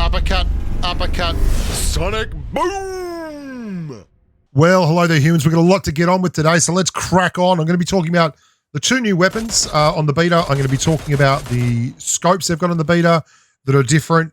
Uppercut, uppercut, sonic boom! Well, hello there, humans. We've got a lot to get on with today, so let's crack on. I'm going to be talking about the two new weapons on the beta. I'm going to be talking about the scopes they've got on the beta that are different,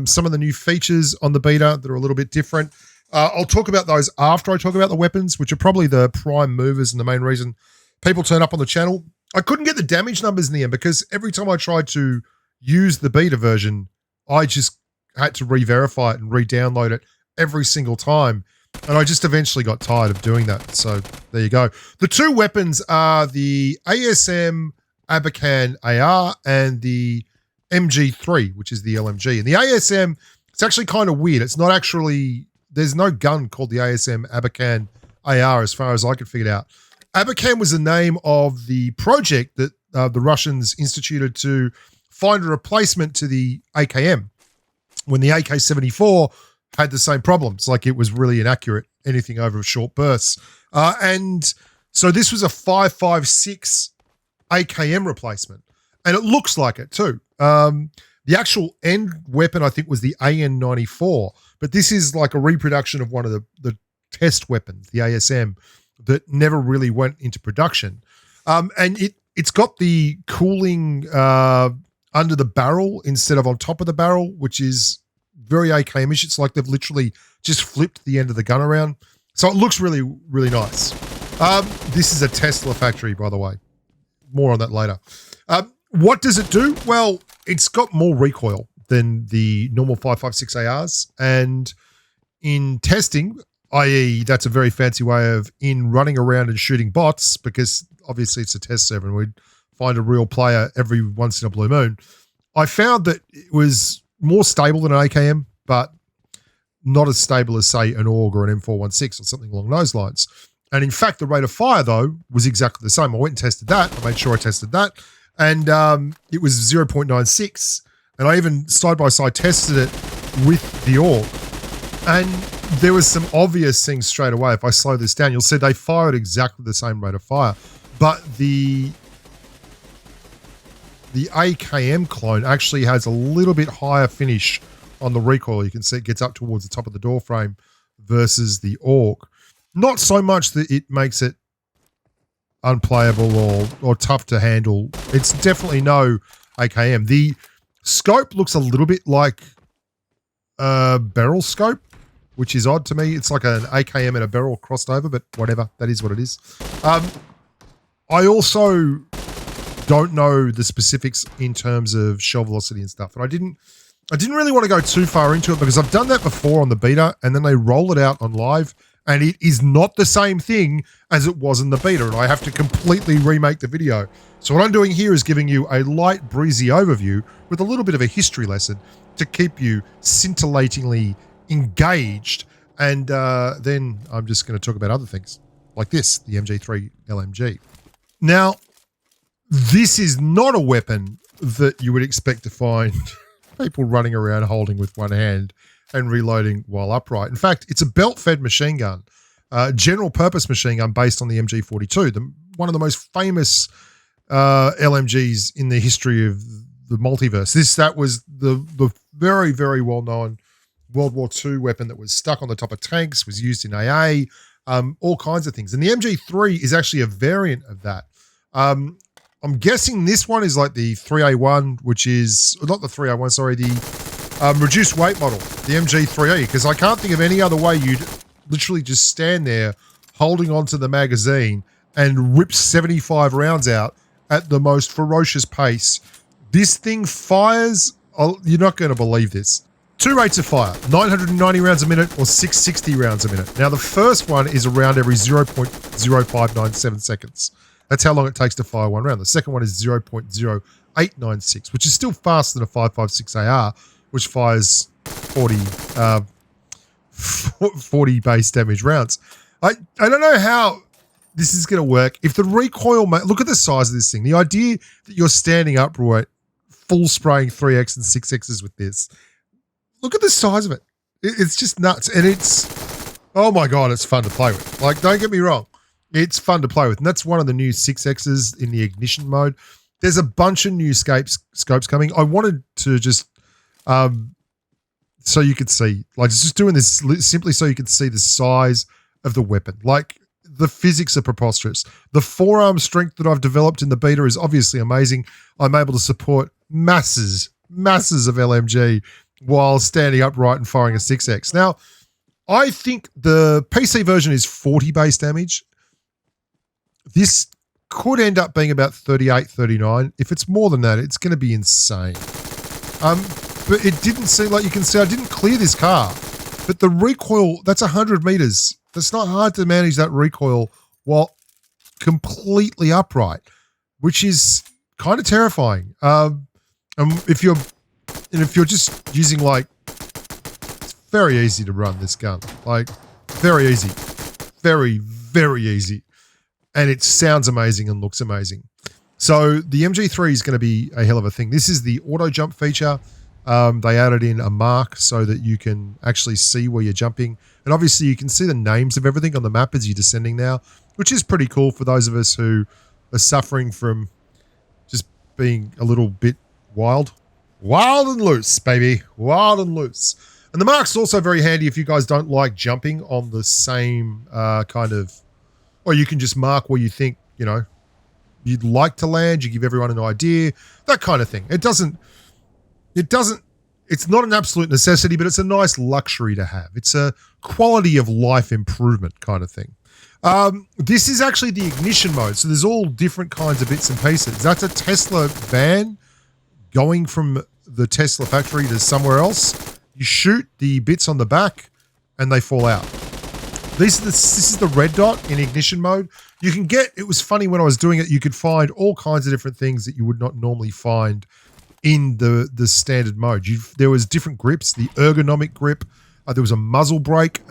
some of the new features on the beta that are a little bit different. I'll talk about those after I talk about the weapons, which are probably the prime movers and the main reason people turn up on the channel. I couldn't get the damage numbers in the end because every time I tried to use the beta version, I just had to re-verify it and re-download it every single time. And I just eventually got tired of doing that. So there you go. The two weapons are the ASM ABAKAN AR and the MG3, which is the LMG. And the ASM, it's actually kind of weird. It's not actually, there's no gun called the ASM ABAKAN AR as far as I could figure it out. ABAKAN was the name of the project that the Russians instituted to find a replacement to the AKM when the AK-74 had the same problems, like it was really inaccurate, anything over short bursts. And so this was a 5.56 AKM replacement, and it looks like it too. The actual end weapon, I think, was the AN-94, but this is like a reproduction of one of the test weapons, the ASM, that never really went into production. And it's got the cooling under the barrel instead of on top of the barrel, which is very AKM-ish. It's like they've literally just flipped the end of the gun around. So it looks really, really nice. This is a Tesla factory, by the way. More on that later. What does it do? Well, it's got more recoil than the normal 5.56 ARs. And in testing, i.e. that's a very fancy way of in running around and shooting bots, because obviously it's a test server and we'd find a real player every once in a blue moon. I found that it was more stable than an AKM, but not as stable as, say, an AUG or an M416 or something along those lines. And in fact, the rate of fire, though, was exactly the same. I went and tested that. I made sure I tested that. And it was 0.96. And I even side-by-side tested it with the AUG. And there was some obvious things straight away. If I slow this down, you'll see they fired exactly the same rate of fire. But the AKM clone actually has a little bit higher finish on the recoil. You can see it gets up towards the top of the door frame versus the AUG. Not so much that it makes it unplayable or tough to handle. It's definitely no AKM. The scope looks a little bit like a barrel scope, which is odd to me. It's like an AKM and a barrel crossed over, but whatever. That is what it is. I also don't know the specifics in terms of shell velocity and stuff. And I didn't really want to go too far into it because I've done that before on the beta and then they roll it out on live and it is not the same thing as it was in the beta and I have to completely remake the video. So what I'm doing here is giving you a light breezy overview with a little bit of a history lesson to keep you scintillatingly engaged. And then I'm just going to talk about other things like this, the MG3 LMG. Now, this is not a weapon that you would expect to find people running around holding with one hand and reloading while upright. In fact, it's a belt-fed machine gun, general purpose machine gun based on the MG42, one of the most famous LMGs in the history of the multiverse. That was the very, very well-known World War II weapon that was stuck on the top of tanks, was used in AA, all kinds of things. And the MG3 is actually a variant of that. I'm guessing this one is like the 3A1, which is not the 3A1, sorry, the reduced weight model, the MG3E, because I can't think of any other way you'd literally just stand there holding onto the magazine and rip 75 rounds out at the most ferocious pace. This thing fires, you're not going to believe this. Two rates of fire, 990 rounds a minute or 660 rounds a minute. Now, the first one is around every 0.0597 seconds. That's how long it takes to fire one round. The second one is 0.0896, which is still faster than a 5.56 AR, which fires 40 base damage rounds. I don't know how this is going to work. If the recoil, look at the size of this thing. The idea that you're standing upright, full spraying 3X and 6Xs with this, look at the size of it. It's just nuts. And it's, oh my God, it's fun to play with. Like, don't get me wrong. It's fun to play with. And that's one of the new 6Xs in the ignition mode. There's a bunch of new scopes coming. I wanted to just so you could see, like, it's just doing this simply so you could see the size of the weapon. Like, the physics are preposterous. The forearm strength that I've developed in the beta is obviously amazing. I'm able to support masses of LMG while standing upright and firing a 6X. Now, I think the PC version is 40 base damage. This could end up being about 38, 39. If it's more than that, it's going to be insane. But it didn't seem like, you can see I didn't clear this car, but the recoil, that's 100 meters. It's not hard to manage that recoil while completely upright, which is kind of terrifying. And if you're just using, like, it's very easy to run this gun, like, very easy, very, very easy. And it sounds amazing and looks amazing. So the MG3 is going to be a hell of a thing. This is the auto jump feature. They added in a mark so that you can actually see where you're jumping. And obviously you can see the names of everything on the map as you're descending now, which is pretty cool for those of us who are suffering from just being a little bit wild. Wild and loose, baby. Wild and loose. And the mark's also very handy if you guys don't like jumping on the same kind of, or you can just mark where you think, you know, you'd like to land. You give everyone an idea, that kind of thing. It's not an absolute necessity, but it's a nice luxury to have. It's a quality of life improvement kind of thing. This is actually the ignition mode. So there's all different kinds of bits and pieces. That's a Tesla van going from the Tesla factory to somewhere else. You shoot the bits on the back and they fall out. This is the red dot in ignition mode. You can get, it was funny when I was doing it, you could find all kinds of different things that you would not normally find in the standard mode. There was different grips, the ergonomic grip. There was a muzzle brake,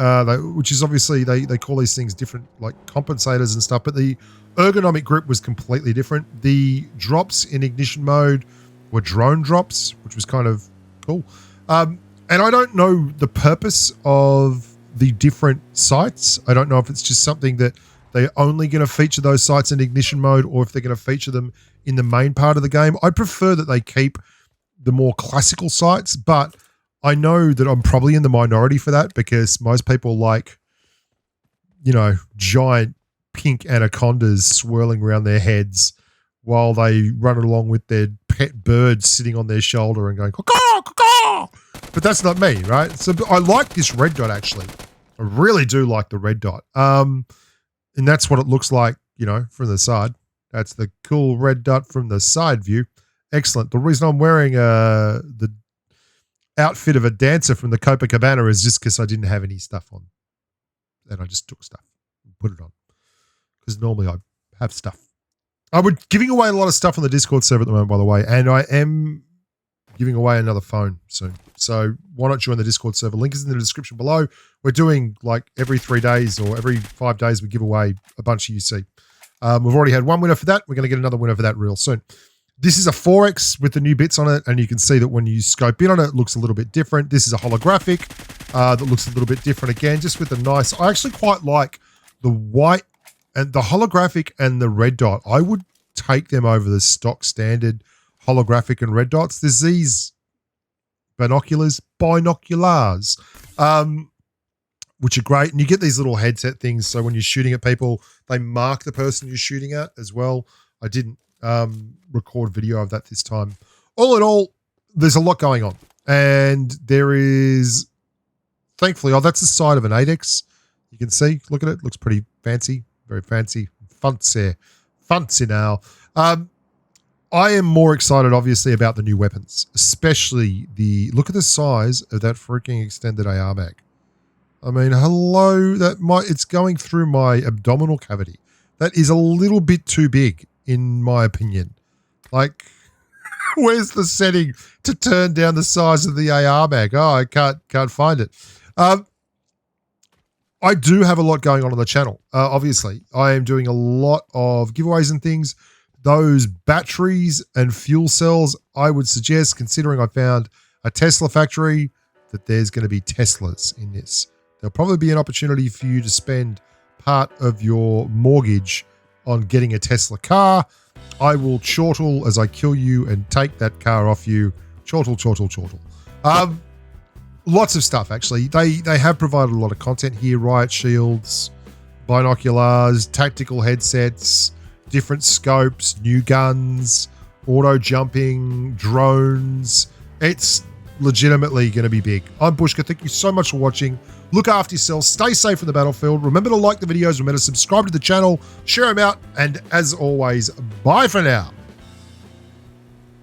which is obviously, they call these things different, like compensators and stuff, but the ergonomic grip was completely different. The drops in ignition mode were drone drops, which was kind of cool. And I don't know the purpose of the different sights. I don't know if it's just something that they're only going to feature those sights in ignition mode or if they're going to feature them in the main part of the game. I prefer that they keep the more classical sights, but I know that I'm probably in the minority for that because most people like, you know, giant pink anacondas swirling around their heads while they run along with their pet bird sitting on their shoulder and going, caw, caw. But that's not me, right? So I like this red dot, actually. I really do like the red dot. And that's what it looks like, you know, from the side. That's the cool red dot from the side view. Excellent. The reason I'm wearing the outfit of a dancer from the Copacabana is just because I didn't have any stuff on. And I just took stuff and put it on. Because normally I have stuff. I'm giving away a lot of stuff on the Discord server at the moment, by the way. And I am giving away another phone soon. So why not join the Discord server? Link is in the description below. We're doing like every 3 days or every 5 days we give away a bunch of UC. We've already had one winner for that. We're going to get another winner for that real soon. This is a 4X with the new bits on it, and you can see that when you scope in on it, it looks a little bit different. This is a holographic that looks a little bit different again, just with a nice, I actually quite like the white and the holographic and the red dot. I would take them over the stock standard holographic and red dots. There's these binoculars, which are great. And you get these little headset things. So when you're shooting at people, they mark the person you're shooting at as well. I didn't record video of that this time. All in all, there's a lot going on. And there is, thankfully, oh, that's the side of an 8X. You can see, look at it. Looks pretty fancy, very fancy. Fancy now. I am more excited, obviously, about the new weapons, especially look at the size of that freaking extended AR mag. I mean, hello, it's going through my abdominal cavity. That is a little bit too big, in my opinion. Like, where's the setting to turn down the size of the AR mag? Oh, I can't find it. I do have a lot going on the channel. Obviously, I am doing a lot of giveaways and things. Those batteries and fuel cells, I would suggest, considering I found a Tesla factory, that there's going to be Teslas in this. There'll probably be an opportunity for you to spend part of your mortgage on getting a Tesla car. I will chortle as I kill you and take that car off you. Chortle. Lots of stuff, actually. They have provided a lot of content here. Riot shields, binoculars, tactical headsets, different scopes, new guns, auto jumping, drones. It's legitimately going to be big. I'm Bushka. Thank you so much for watching. Look after yourselves. Stay safe in the battlefield. Remember to like the videos. Remember to subscribe to the channel. Share them out. And as always, bye for now.